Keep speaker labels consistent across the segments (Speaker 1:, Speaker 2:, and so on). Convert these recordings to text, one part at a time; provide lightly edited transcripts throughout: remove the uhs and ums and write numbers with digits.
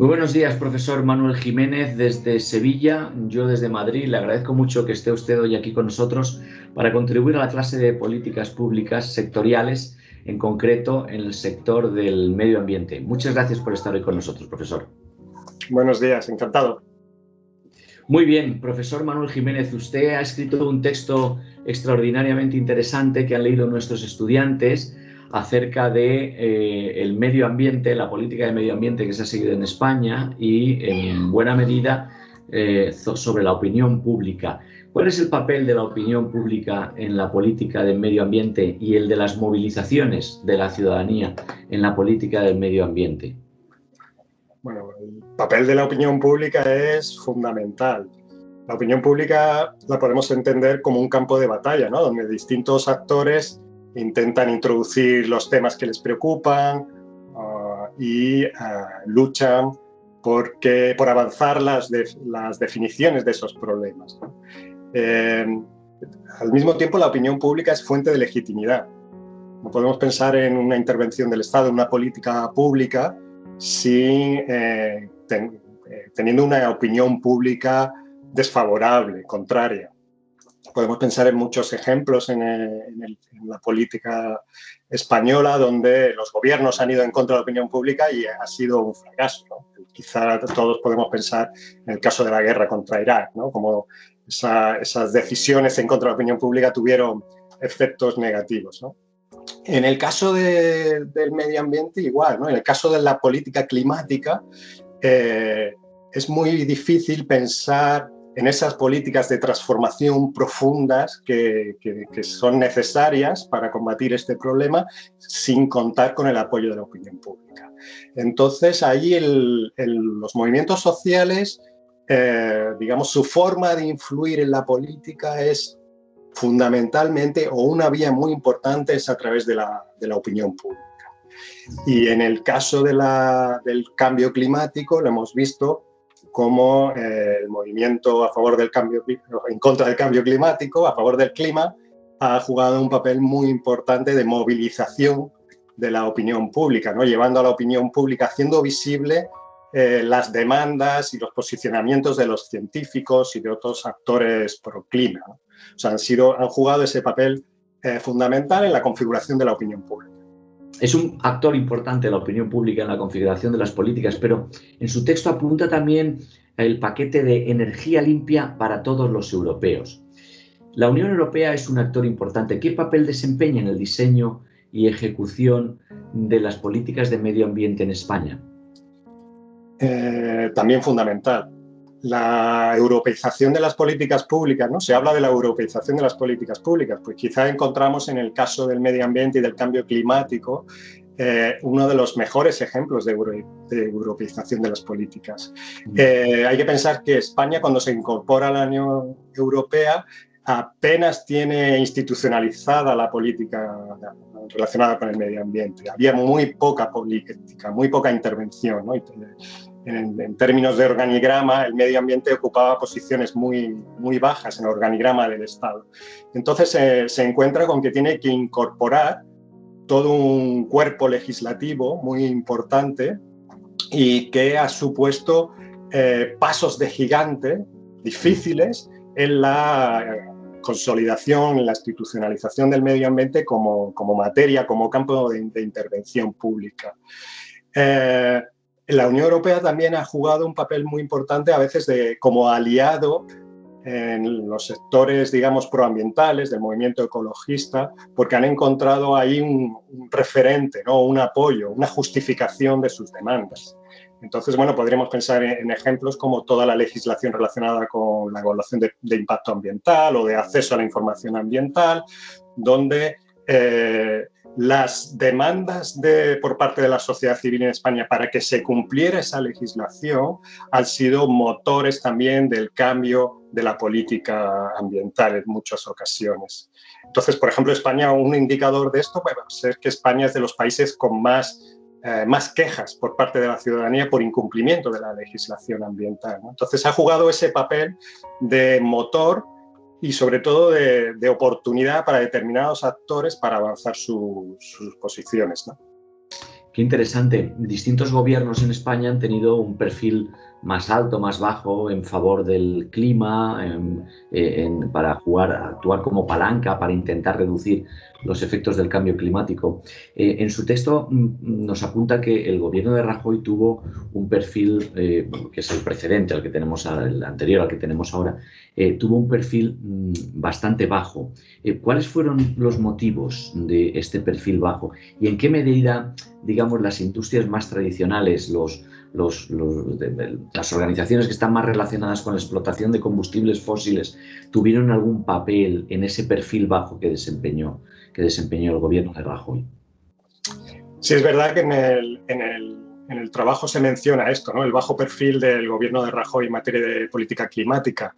Speaker 1: Muy buenos días, profesor Manuel Jiménez, desde Sevilla, yo desde Madrid. Le agradezco mucho que esté usted hoy aquí con nosotros para contribuir a la clase de políticas públicas sectoriales, en concreto en el sector del medio ambiente. Muchas gracias por estar hoy con nosotros, profesor.
Speaker 2: Buenos días, encantado.
Speaker 1: Muy bien, profesor Manuel Jiménez, usted ha escrito un texto extraordinariamente interesante que han leído nuestros estudiantes acerca de el medio ambiente, la política de medio ambiente que se ha seguido en España y, en buena medida, sobre la opinión pública. ¿Cuál es el papel de la opinión pública en la política del medio ambiente y el de las movilizaciones de la ciudadanía en la política del medio ambiente?
Speaker 2: Bueno, el papel de la opinión pública es fundamental. La opinión pública la podemos entender como un campo de batalla, ¿no? Donde distintos actores intentan introducir los temas que les preocupan y luchan por avanzar las definiciones de esos problemas, ¿no? Al mismo tiempo, la opinión pública es fuente de legitimidad. No podemos pensar en una intervención del Estado, en una política pública, teniendo una opinión pública desfavorable, contraria. Podemos pensar en muchos ejemplos en la política española donde los gobiernos han ido en contra de la opinión pública y ha sido un fracaso, ¿no? Quizá todos podemos pensar en el caso de la guerra contra Irak, ¿no? Como esas decisiones en contra de la opinión pública tuvieron efectos negativos, ¿no? En el caso del medio ambiente, igual, ¿no? En el caso de la política climática, es muy difícil pensar en esas políticas de transformación profundas que son necesarias para combatir este problema sin contar con el apoyo de la opinión pública. Entonces, ahí los movimientos sociales, digamos, su forma de influir en la política es fundamentalmente, o una vía muy importante, es a través de la opinión pública. Y en el caso del cambio climático, lo hemos visto como el movimiento a favor del cambio, en contra del cambio climático, a favor del clima, ha jugado un papel muy importante de movilización de la opinión pública, ¿no? Llevando a la opinión pública, haciendo visible las demandas y los posicionamientos de los científicos y de otros actores pro clima, ¿no? O sea, han jugado ese papel fundamental en la configuración de la opinión pública.
Speaker 1: Es un actor importante la opinión pública en la configuración de las políticas, pero en su texto apunta también el paquete de energía limpia para todos los europeos. La Unión Europea es un actor importante. ¿Qué papel desempeña en el diseño y ejecución de las políticas de medio ambiente en España?
Speaker 2: También fundamental. La europeización de las políticas públicas, ¿no? Se habla de la europeización de las políticas públicas, pues quizá encontramos en el caso del medio ambiente y del cambio climático uno de los mejores ejemplos de europeización de las políticas. Hay que pensar que España, cuando se incorpora a la Unión Europea, apenas tiene institucionalizada la política relacionada con el medio ambiente. Había muy poca política, muy poca intervención, ¿no? En términos de organigrama, el medio ambiente ocupaba posiciones muy, muy bajas en el organigrama del Estado. Entonces se encuentra con que tiene que incorporar todo un cuerpo legislativo muy importante y que ha supuesto pasos de gigante difíciles en la consolidación, en la institucionalización del medio ambiente como materia, como campo de intervención pública. La Unión Europea también ha jugado un papel muy importante a veces como aliado en los sectores, digamos, proambientales del movimiento ecologista, porque han encontrado ahí un referente, ¿no? Un apoyo, una justificación de sus demandas. Entonces, bueno, podríamos pensar en ejemplos como toda la legislación relacionada con la evaluación de impacto ambiental o de acceso a la información ambiental, donde las demandas por parte de la sociedad civil en España para que se cumpliera esa legislación han sido motores también del cambio de la política ambiental en muchas ocasiones. Entonces, por ejemplo, España, un indicador de esto puede ser que España es de los países con más quejas por parte de la ciudadanía por incumplimiento de la legislación ambiental, ¿no? Entonces, ha jugado ese papel de motor y sobre todo de oportunidad para determinados actores para avanzar sus posiciones, ¿no?
Speaker 1: Qué interesante. Distintos gobiernos en España han tenido un perfil más alto, más bajo en favor del clima, para actuar como palanca, para intentar reducir los efectos del cambio climático. En su texto nos apunta que el gobierno de Rajoy tuvo un perfil, que es el precedente al que tenemos, el anterior al que tenemos ahora, tuvo un perfil bastante bajo. ¿Cuáles fueron los motivos de este perfil bajo y en qué medida, digamos, las industrias más tradicionales, las organizaciones que están más relacionadas con la explotación de combustibles fósiles, tuvieron algún papel en ese perfil bajo que desempeñó el gobierno de Rajoy?
Speaker 2: Sí, es verdad que en el trabajo se menciona esto, ¿no? El bajo perfil del gobierno de Rajoy en materia de política climática.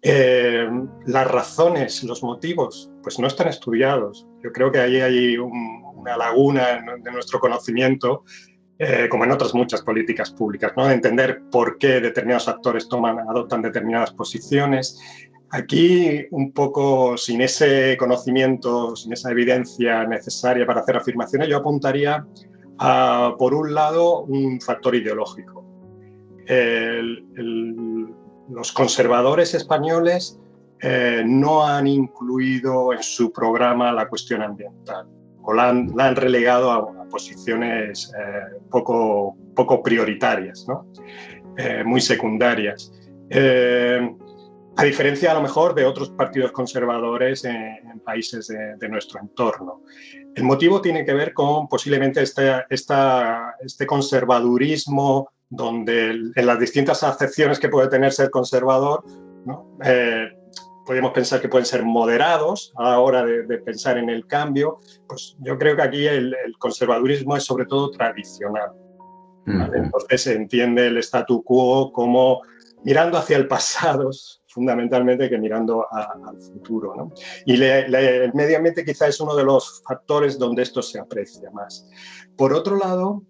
Speaker 2: Las razones, los motivos, pues no están estudiados. Yo creo que ahí hay una laguna de nuestro conocimiento, como en otras muchas políticas públicas, ¿no? De entender por qué determinados actores adoptan determinadas posiciones. Aquí, un poco sin ese conocimiento, sin esa evidencia necesaria para hacer afirmaciones, yo apuntaría a, por un lado, un factor ideológico. Los conservadores españoles no han incluido en su programa la cuestión ambiental, o la han relegado a posiciones poco prioritarias, ¿no? Muy secundarias. A diferencia, a lo mejor, de otros partidos conservadores en países de nuestro entorno. El motivo tiene que ver con posiblemente este conservadurismo, donde en las distintas acepciones que puede tener ser conservador, ¿no? Podemos pensar que pueden ser moderados a la hora de pensar en el cambio. Pues yo creo que aquí el conservadurismo es sobre todo tradicional, ¿vale? Entonces se entiende el statu quo como mirando hacia el pasado, fundamentalmente, que mirando al futuro, ¿no? Y el medio ambiente quizá es uno de los factores donde esto se aprecia más. Por otro lado,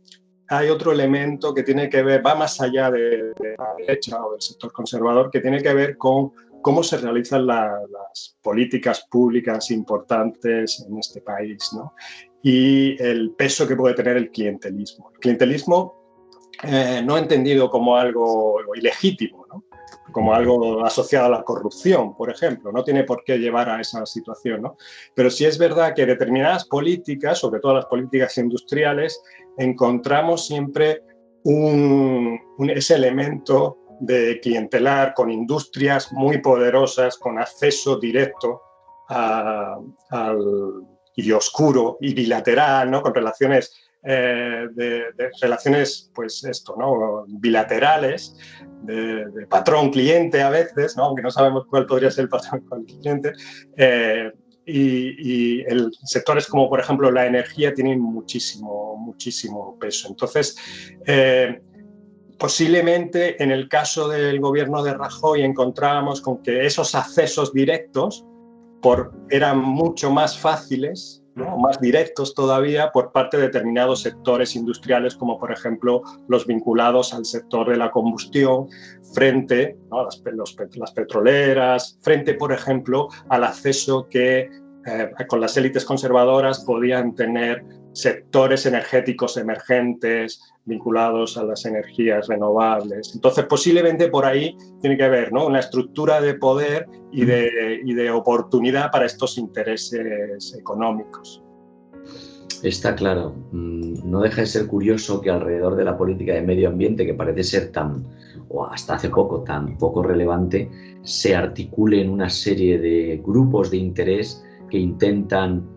Speaker 2: hay otro elemento que tiene que ver, va más allá de la derecha o del sector conservador, que tiene que ver con cómo se realizan las políticas públicas importantes en este país, ¿no? Y el peso que puede tener el clientelismo. El clientelismo no entendido como algo ilegítimo, ¿no? Como algo asociado a la corrupción, por ejemplo. No tiene por qué llevar a esa situación, ¿no? Pero sí es verdad que determinadas políticas, sobre todo las políticas industriales, encontramos siempre ese elemento de clientelar con industrias muy poderosas, con acceso directo y oscuro y bilateral, ¿no? Con relaciones de relaciones, pues esto, ¿no? Bilaterales, de patrón-cliente a veces, ¿no? Aunque no sabemos cuál podría ser el patrón con el cliente. Y sectores como, por ejemplo, la energía tienen muchísimo peso. Entonces, posiblemente en el caso del gobierno de Rajoy encontrábamos con que esos accesos directos eran mucho más fáciles, ¿no? Más directos todavía por parte de determinados sectores industriales, como por ejemplo los vinculados al sector de la combustión, frente, ¿no? a las petroleras, frente, por ejemplo, al acceso que con las élites conservadoras podían tener sectores energéticos emergentes vinculados a las energías renovables. Entonces, posiblemente por ahí tiene que haber, ¿no? Una estructura de poder y de oportunidad para estos intereses económicos.
Speaker 1: Está claro. No deja de ser curioso que alrededor de la política de medio ambiente, que parece ser o hasta hace poco, tan poco relevante, se articulen una serie de grupos de interés que intentan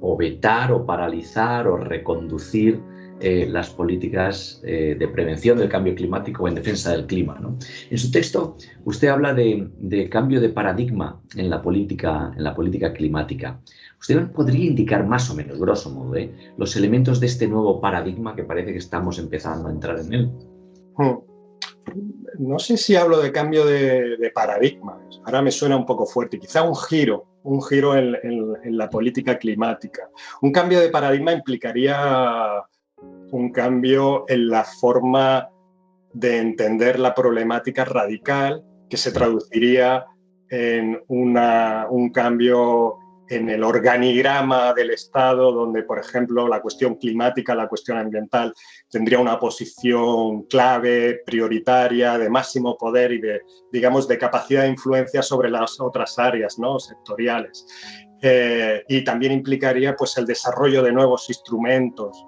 Speaker 1: o vetar o paralizar o reconducir las políticas de prevención del cambio climático o en defensa del clima, ¿no? En su texto usted habla de cambio de paradigma en la política climática. ¿Usted podría indicar más o menos, grosso modo, los elementos de este nuevo paradigma que parece que estamos empezando a entrar en él?
Speaker 2: No sé si hablo de cambio de paradigma. Ahora me suena un poco fuerte. Quizá un giro en la política climática. Un cambio de paradigma implicaría un cambio en la forma de entender la problemática radical, que se traduciría en un cambio en el organigrama del Estado, donde, por ejemplo, la cuestión climática, la cuestión ambiental, tendría una posición clave, prioritaria, de máximo poder y de, digamos, de capacidad de influencia sobre las otras áreas, ¿no?, sectoriales. Y también implicaría, pues, el desarrollo de nuevos instrumentos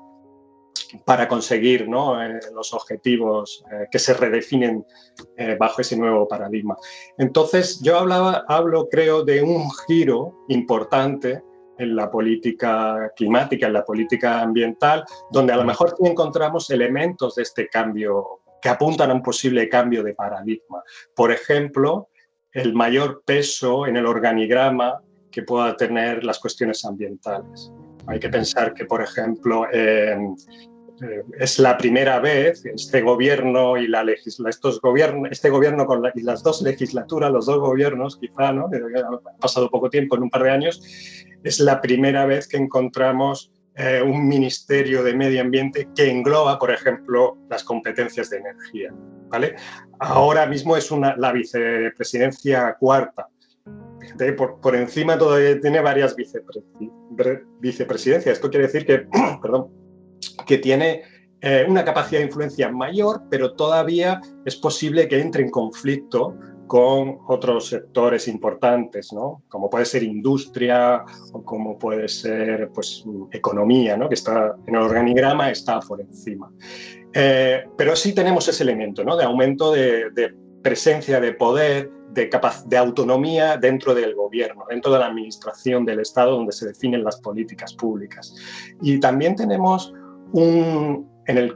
Speaker 2: para conseguir, ¿no?, los objetivos que se redefinen bajo ese nuevo paradigma. Entonces, yo hablo, creo, de un giro importante en la política climática, en la política ambiental, donde a lo mejor sí encontramos elementos de este cambio que apuntan a un posible cambio de paradigma. Por ejemplo, el mayor peso en el organigrama que pueda tener las cuestiones ambientales. Hay que pensar que, por ejemplo, es la primera vez este gobierno y este gobierno y las dos legislaturas, los dos gobiernos, quizá, ¿no?, ha pasado poco tiempo, en un par de años, es la primera vez que encontramos un ministerio de medio ambiente que engloba, por ejemplo, las competencias de energía, ¿vale? Ahora mismo es la vicepresidencia cuarta. Por encima todavía tiene varias vicepresidencias. Esto quiere decir que, perdón, que tiene una capacidad de influencia mayor, pero todavía es posible que entre en conflicto con otros sectores importantes, ¿no?, como puede ser industria o como puede ser, pues, economía, ¿no?, que está en el organigrama, está por encima. Pero sí tenemos ese elemento, ¿no?, de aumento de presencia, de poder, de autonomía dentro del gobierno, dentro de la administración del Estado, donde se definen las políticas públicas. Y también tenemos en el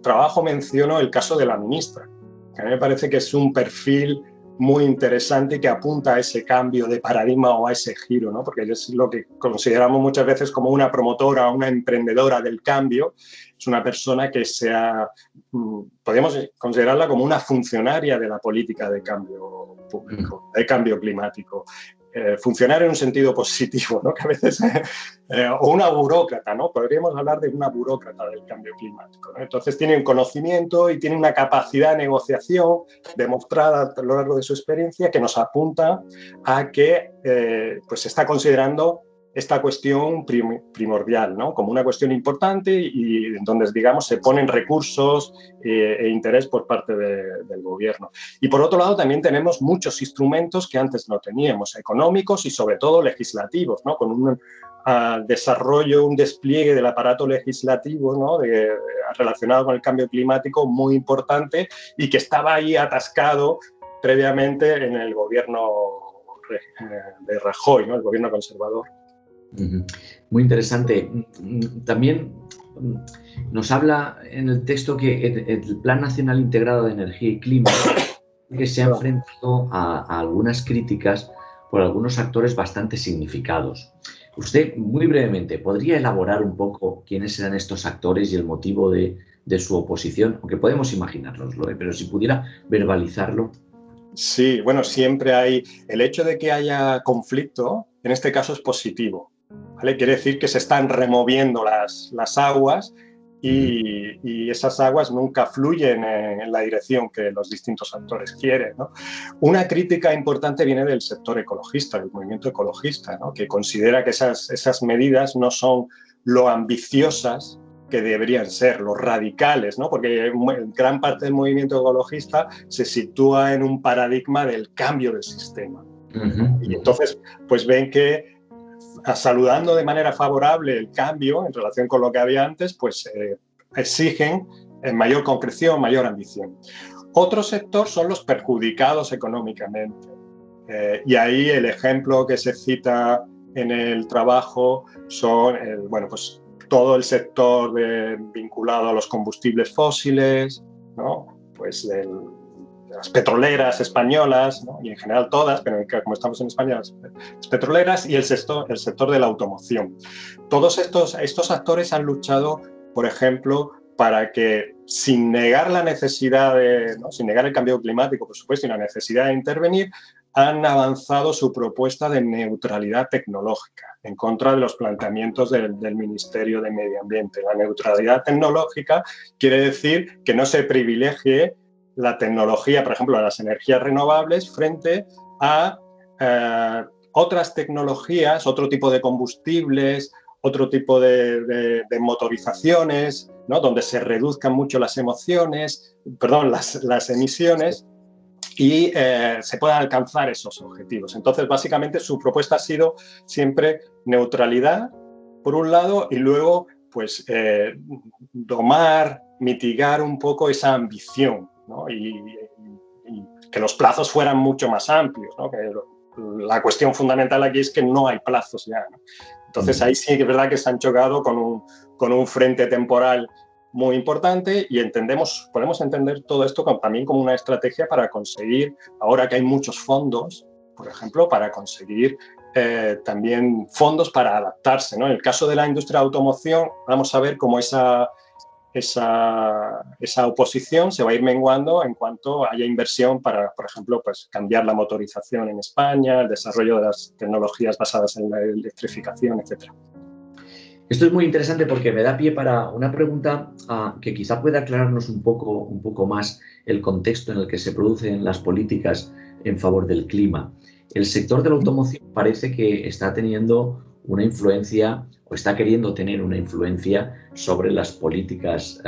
Speaker 2: trabajo menciono el caso de la ministra, que a mí me parece que es un perfil muy interesante y que apunta a ese cambio de paradigma o a ese giro, ¿no?, porque es lo que consideramos muchas veces como una promotora, una emprendedora del cambio. Es una persona que podríamos considerarla como una funcionaria de la política de cambio público, de cambio climático. Funcionar en un sentido positivo, ¿no?, que a veces, o una burócrata, ¿no?, podríamos hablar de una burócrata del cambio climático, ¿no? Entonces tiene un conocimiento y tiene una capacidad de negociación demostrada a lo largo de su experiencia que nos apunta a que pues se está considerando esta cuestión primordial, ¿no?, como una cuestión importante y donde, digamos, se ponen recursos e interés por parte del gobierno. Y por otro lado también tenemos muchos instrumentos que antes no teníamos, económicos y sobre todo legislativos, ¿no?, con un desarrollo, un despliegue del aparato legislativo, ¿no?, relacionado con el cambio climático muy importante y que estaba ahí atascado previamente en el gobierno de Rajoy, ¿no?, el gobierno conservador.
Speaker 1: Muy interesante. También nos habla en el texto que el Plan Nacional Integrado de Energía y Clima que se ha enfrentado a algunas críticas por algunos actores bastante significados. Usted, muy brevemente, ¿podría elaborar un poco quiénes eran estos actores y el motivo de su oposición? Aunque podemos imaginárnoslo, pero si pudiera verbalizarlo.
Speaker 2: Sí, bueno, siempre hay... El hecho de que haya conflicto, en este caso, es positivo, ¿vale? Quiere decir que se están removiendo las aguas y esas aguas nunca fluyen en la dirección que los distintos actores quieren, ¿no? Una crítica importante viene del sector ecologista, del movimiento ecologista, ¿no?, que considera que esas medidas no son lo ambiciosas que deberían ser, los radicales, ¿no?, porque gran parte del movimiento ecologista se sitúa en un paradigma del cambio del sistema. Y entonces, pues ven que saludando de manera favorable el cambio en relación con lo que había antes, pues exigen mayor concreción, mayor ambición. Otro sector son los perjudicados económicamente. Y ahí el ejemplo que se cita en el trabajo son, pues todo el sector vinculado a los combustibles fósiles, ¿no?, pues las petroleras españolas, ¿no?, y en general todas, pero como estamos en España, las petroleras, y el sector de la automoción. Todos estos actores han luchado, por ejemplo, para que, sin negar la necesidad sin negar el cambio climático, por supuesto, y la necesidad de intervenir, han avanzado su propuesta de neutralidad tecnológica en contra de los planteamientos del Ministerio de Medio Ambiente. La neutralidad tecnológica quiere decir que no se privilegie la tecnología, por ejemplo, las energías renovables frente a otras tecnologías, otro tipo de combustibles, otro tipo de motorizaciones, ¿no? Donde se reduzcan mucho las emisiones y se puedan alcanzar esos objetivos. Entonces, básicamente, su propuesta ha sido siempre neutralidad, por un lado, y luego, pues, domar, mitigar un poco esa ambición, ¿no? Y que los plazos fueran mucho más amplios, ¿no? Que la cuestión fundamental aquí es que no hay plazos ya, ¿no? Entonces, ahí sí que es verdad que se han chocado con un frente temporal muy importante y podemos entender todo esto también como una estrategia para conseguir, ahora que hay muchos fondos, por ejemplo, para conseguir también fondos para adaptarse, ¿no? En el caso de la industria de automoción, vamos a ver cómo esa oposición se va a ir menguando en cuanto haya inversión para, por ejemplo, pues, cambiar la motorización en España, el desarrollo de las tecnologías basadas en la electrificación, etc.
Speaker 1: Esto es muy interesante porque me da pie para una pregunta que quizá pueda aclararnos un poco más el contexto en el que se producen las políticas en favor del clima. El sector de la automoción parece que está teniendo una influencia o está queriendo tener una influencia sobre las políticas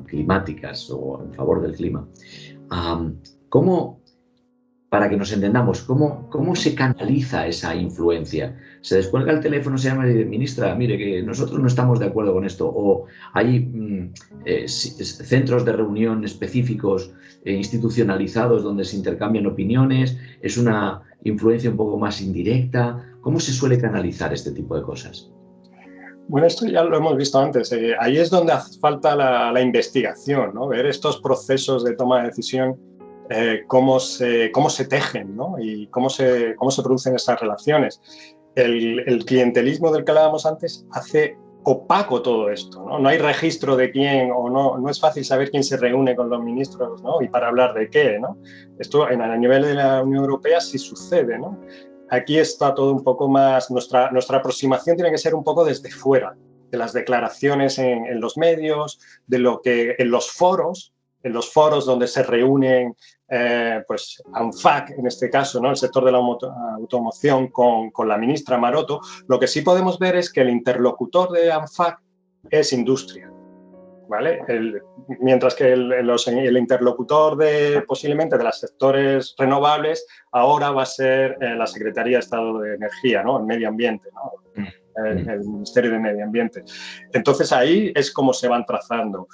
Speaker 1: climáticas o en favor del clima. ¿Cómo, para que nos entendamos, cómo se canaliza esa influencia? ¿Se descuelga el teléfono, se llama y dice, ministra, mire, que nosotros no estamos de acuerdo con esto? ¿O hay centros de reunión específicos institucionalizados donde se intercambian opiniones? ¿Es una influencia un poco más indirecta? ¿Cómo se suele canalizar este tipo de cosas?
Speaker 2: Bueno, esto ya lo hemos visto antes. Ahí es donde hace falta la investigación, ¿no? Ver estos procesos de toma de decisión, cómo se tejen, ¿no? Y cómo se producen estas relaciones. El clientelismo del que hablábamos antes hace opaco todo esto, ¿no? No hay registro de quién o no es fácil saber quién se reúne con los ministros, ¿no? Y para hablar de qué, ¿no? Esto a nivel de la Unión Europea sí sucede, ¿no? Aquí está todo un poco más, nuestra aproximación tiene que ser un poco desde fuera, de las declaraciones en los medios, de lo que en los foros donde se reúnen, pues ANFAC en este caso, ¿no? El sector de la automoción con la ministra Maroto. Lo que sí podemos ver es que el interlocutor de ANFAC es industria, ¿vale? Mientras que el interlocutor posiblemente de los sectores renovables ahora va a ser la Secretaría de Estado de Energía, ¿no? El Medio Ambiente, ¿no? El Ministerio de Medio Ambiente. Entonces ahí es como se van trazando.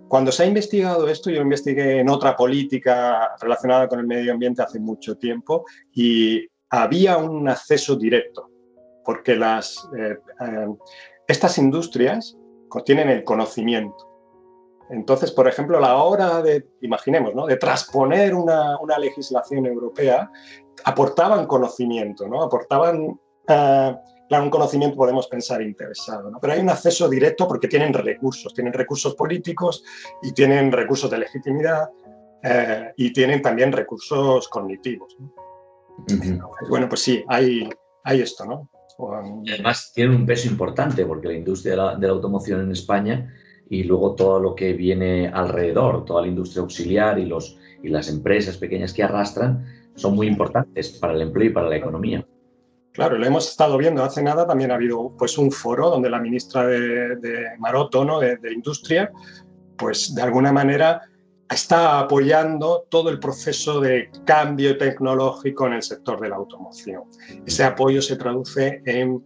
Speaker 2: Cuando se ha investigado esto, yo investigué en otra política relacionada con el medio ambiente hace mucho tiempo y había un acceso directo, porque estas industrias tienen el conocimiento. Entonces, por ejemplo, a la hora imaginemos, ¿no? De transponer una legislación europea, aportaban conocimiento, ¿no? Aportaban, claro, un conocimiento podemos pensar interesado, ¿no? Pero hay un acceso directo porque tienen recursos políticos y tienen recursos de legitimidad y tienen también recursos cognitivos, ¿no? Entonces, bueno, pues sí, hay esto, ¿no?
Speaker 1: Y además tiene un peso importante porque la industria de la automoción en España y luego todo lo que viene alrededor, toda la industria auxiliar y las empresas pequeñas que arrastran son muy importantes para el empleo y para la economía.
Speaker 2: Claro, lo hemos estado viendo. Hace nada también ha habido pues, un foro donde la ministra de Maroto, ¿no? de Industria, pues de alguna manera está apoyando todo el proceso de cambio tecnológico en el sector de la automoción. Ese apoyo se traduce en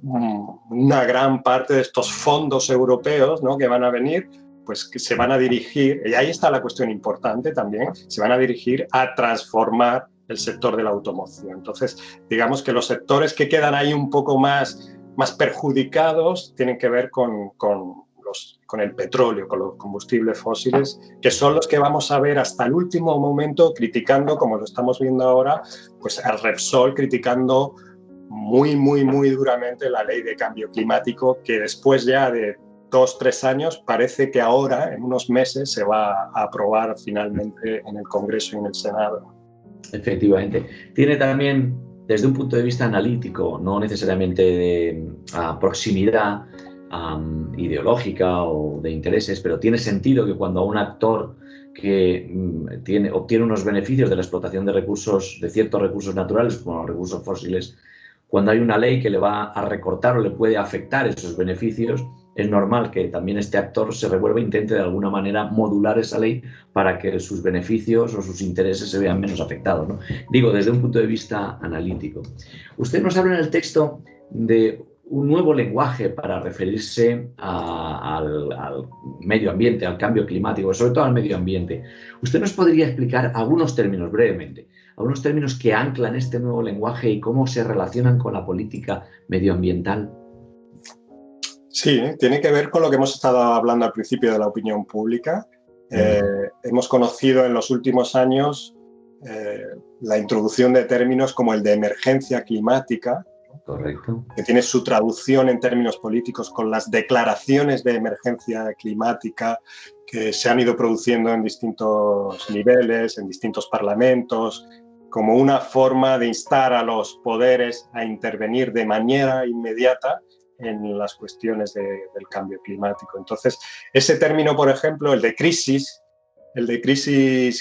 Speaker 2: una gran parte de estos fondos europeos, ¿no? que van a venir, pues que se van a dirigir, y ahí está la cuestión importante también, se van a dirigir a transformar el sector de la automoción. Entonces, digamos que los sectores que quedan ahí un poco más perjudicados tienen que ver con el petróleo, con los combustibles fósiles, que son los que vamos a ver hasta el último momento criticando, como lo estamos viendo ahora, pues al Repsol criticando muy, muy, muy duramente la ley de cambio climático, que después ya de 2-3 años parece que ahora, en unos meses, se va a aprobar finalmente en el Congreso y en el Senado.
Speaker 1: Efectivamente. Tiene también, desde un punto de vista analítico, no necesariamente de proximidad ideológica o de intereses, pero tiene sentido que cuando a un actor que obtiene unos beneficios de la explotación de ciertos recursos naturales, como los recursos fósiles, cuando hay una ley que le va a recortar o le puede afectar esos beneficios, es normal que también este actor se revuelva e intente de alguna manera modular esa ley para que sus beneficios o sus intereses se vean menos afectados, ¿no? Digo, desde un punto de vista analítico. Usted nos habla en el texto de un nuevo lenguaje para referirse al medio ambiente, al cambio climático, sobre todo al medio ambiente. ¿Usted nos podría explicar algunos términos brevemente, algunos términos que anclan este nuevo lenguaje y cómo se relacionan con la política medioambiental?
Speaker 2: Sí, tiene que ver con lo que hemos estado hablando al principio de la opinión pública. Hemos conocido en los últimos años la introducción de términos como el de emergencia climática,
Speaker 1: Correcto.
Speaker 2: que tiene su traducción en términos políticos con las declaraciones de emergencia climática que se han ido produciendo en distintos niveles, en distintos parlamentos, como una forma de instar a los poderes a intervenir de manera inmediata en las cuestiones del cambio climático. Entonces, ese término, por ejemplo, el de crisis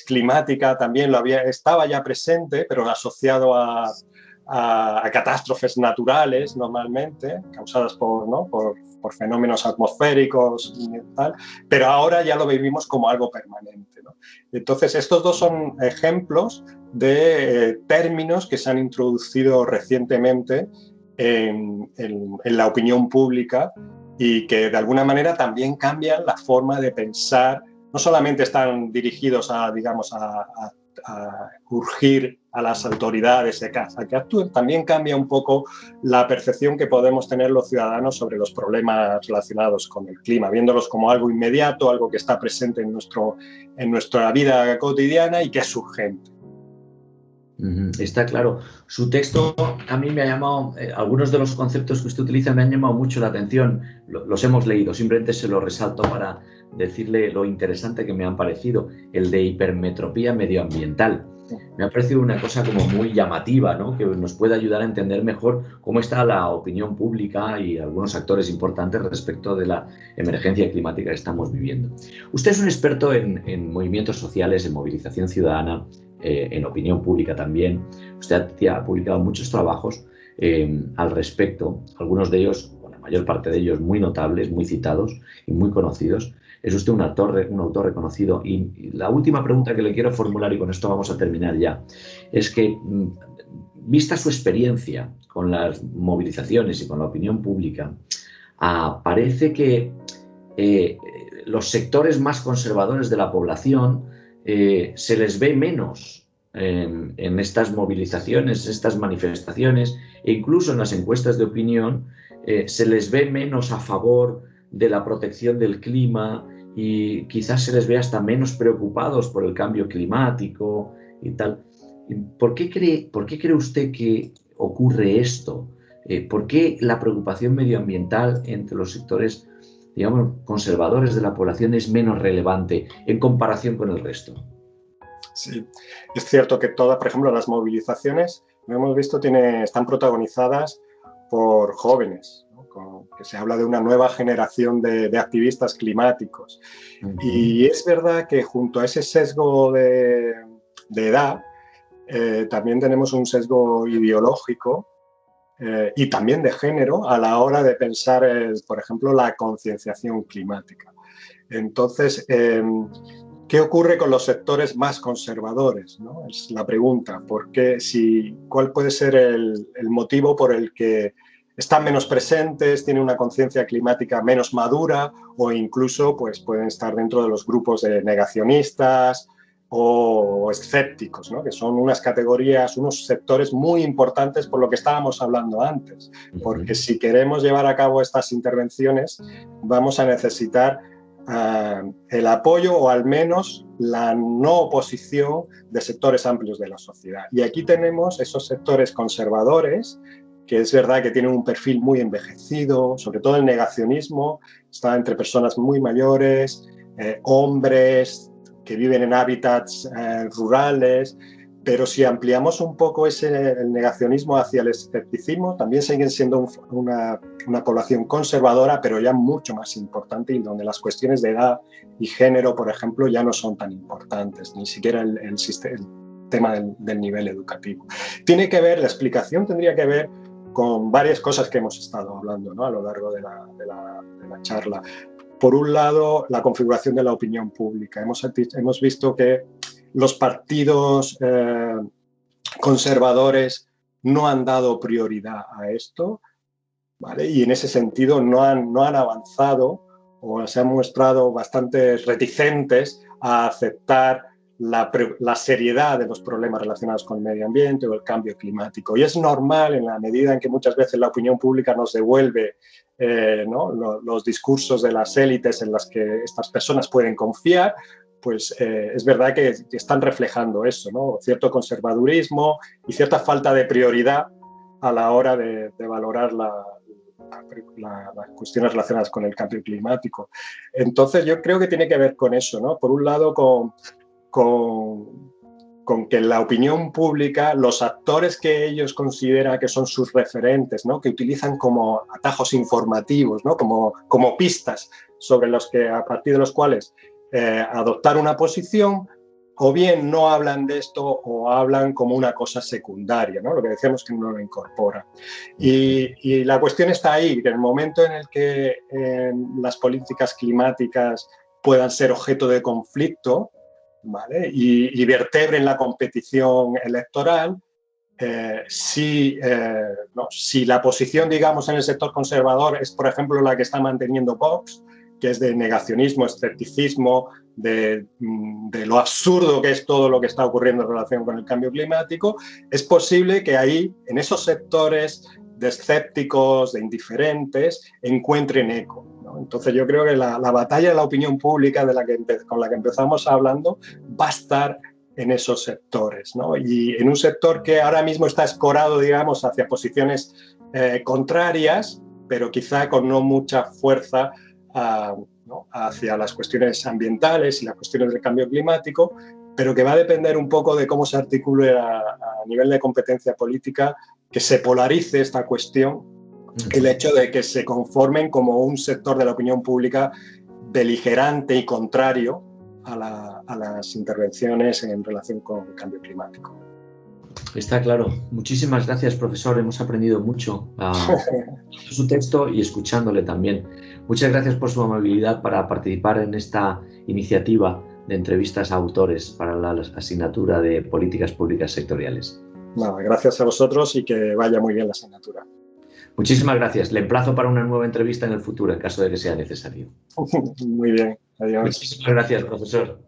Speaker 2: climática también estaba ya presente, pero asociado a catástrofes naturales normalmente, causadas por fenómenos atmosféricos y tal, pero ahora ya lo vivimos como algo permanente, ¿no? Entonces, estos dos son ejemplos de términos que se han introducido recientemente en la opinión pública y que de alguna manera también cambian la forma de pensar. No solamente están dirigidos a urgir a las autoridades a que actúen, también cambia un poco la percepción que podemos tener los ciudadanos sobre los problemas relacionados con el clima, viéndolos como algo inmediato, algo que está presente en nuestra vida cotidiana y que es urgente.
Speaker 1: Está claro. Su texto a mí me ha llamado, algunos de los conceptos que usted utiliza me han llamado mucho la atención. Los hemos leído, simplemente se los resalto para decirle lo interesante que me han parecido. El de hipermetropía medioambiental. Me ha parecido una cosa como muy llamativa, ¿no? Que nos puede ayudar a entender mejor cómo está la opinión pública y algunos actores importantes respecto de la emergencia climática que estamos viviendo. Usted es un experto en movimientos sociales, en movilización ciudadana, en opinión pública también. Usted ha publicado muchos trabajos al respecto, algunos de ellos, o la mayor parte de ellos, muy notables, muy citados y muy conocidos. Es usted un autor reconocido. Y la última pregunta que le quiero formular, y con esto vamos a terminar ya, es que, vista su experiencia con las movilizaciones y con la opinión pública, parece que los sectores más conservadores de la población se les ve menos en estas movilizaciones, estas manifestaciones, e incluso en las encuestas de opinión se les ve menos a favor de la protección del clima y quizás se les ve hasta menos preocupados por el cambio climático y tal. ¿Por qué cree usted que ocurre esto? ¿Por qué la preocupación medioambiental entre los sectores, digamos, conservadores de la población es menos relevante en comparación con el resto?
Speaker 2: Sí, es cierto que todas, por ejemplo, las movilizaciones, lo hemos visto, están protagonizadas por jóvenes, ¿no? Que se habla de una nueva generación de activistas climáticos. Y es verdad que junto a ese sesgo de edad, también tenemos un sesgo ideológico y también de género a la hora de pensar, por ejemplo, la concienciación climática. Entonces, ¿qué ocurre con los sectores más conservadores, ¿no? Es la pregunta. ¿Cuál puede ser el motivo por el que están menos presentes, tienen una conciencia climática menos madura o incluso pues, pueden estar dentro de los grupos de negacionistas o escépticos, ¿no? Que son unas categorías, unos sectores muy importantes por lo que estábamos hablando antes? Porque si queremos llevar a cabo estas intervenciones vamos a necesitar el apoyo o al menos la no oposición de sectores amplios de la sociedad. Y aquí tenemos esos sectores conservadores que es verdad que tienen un perfil muy envejecido, sobre todo el negacionismo, está entre personas muy mayores, hombres que viven en hábitats rurales, Pero si ampliamos un poco el negacionismo hacia el escepticismo, también siguen siendo una población conservadora, pero ya mucho más importante, y donde las cuestiones de edad y género, por ejemplo, ya no son tan importantes, ni siquiera el tema del nivel educativo. Tiene que ver, la explicación tendría que ver con varias cosas que hemos estado hablando, ¿no?, a lo largo de la charla. Por un lado, la configuración de la opinión pública. Hemos visto que los partidos conservadores no han dado prioridad a esto, ¿vale? Y en ese sentido no han avanzado, o se han mostrado bastante reticentes a aceptar la seriedad de los problemas relacionados con el medio ambiente o el cambio climático. Y es normal, en la medida en que muchas veces la opinión pública nos devuelve ¿no?, los discursos de las élites en las que estas personas pueden confiar, pues es verdad que están reflejando eso, ¿no?, cierto conservadurismo y cierta falta de prioridad a la hora de valorar las cuestiones relacionadas con el cambio climático. Entonces yo creo que tiene que ver con eso, ¿no? Por un lado, con que la opinión pública, los actores que ellos consideran que son sus referentes, ¿no?, que utilizan como atajos informativos, ¿no?, como pistas sobre los que, a partir de los cuales adoptar una posición, o bien no hablan de esto o hablan como una cosa secundaria, ¿no?, lo que decíamos, que no lo incorpora. Y la cuestión está ahí, que en el momento en el que las políticas climáticas puedan ser objeto de conflicto, ¿vale?, y vertebren la competición electoral, si la posición, digamos, en el sector conservador es, por ejemplo, la que está manteniendo Vox, que es de negacionismo, escepticismo, de lo absurdo que es todo lo que está ocurriendo en relación con el cambio climático, es posible que ahí, en esos sectores de escépticos, de indiferentes, encuentren eco, ¿no? Entonces yo creo que la batalla de la opinión pública con la que empezamos hablando va a estar en esos sectores, ¿no? Y en un sector que ahora mismo está escorado, digamos, hacia posiciones contrarias, pero quizá con no mucha fuerza ¿no?, hacia las cuestiones ambientales y las cuestiones del cambio climático, pero que va a depender un poco de cómo se articule a nivel de competencia política, que se polarice esta cuestión, el hecho de que se conformen como un sector de la opinión pública beligerante y contrario a las intervenciones en relación con el cambio climático.
Speaker 1: Está claro. Muchísimas gracias, profesor. Hemos aprendido mucho a su texto y escuchándole también. Muchas gracias por su amabilidad para participar en esta iniciativa de entrevistas a autores para la asignatura de Políticas Públicas Sectoriales.
Speaker 2: Nada, gracias a vosotros y que vaya muy bien la asignatura.
Speaker 1: Muchísimas gracias. Le emplazo para una nueva entrevista en el futuro, en caso de que sea necesario.
Speaker 2: Muy bien. Adiós.
Speaker 1: Muchísimas gracias, profesor.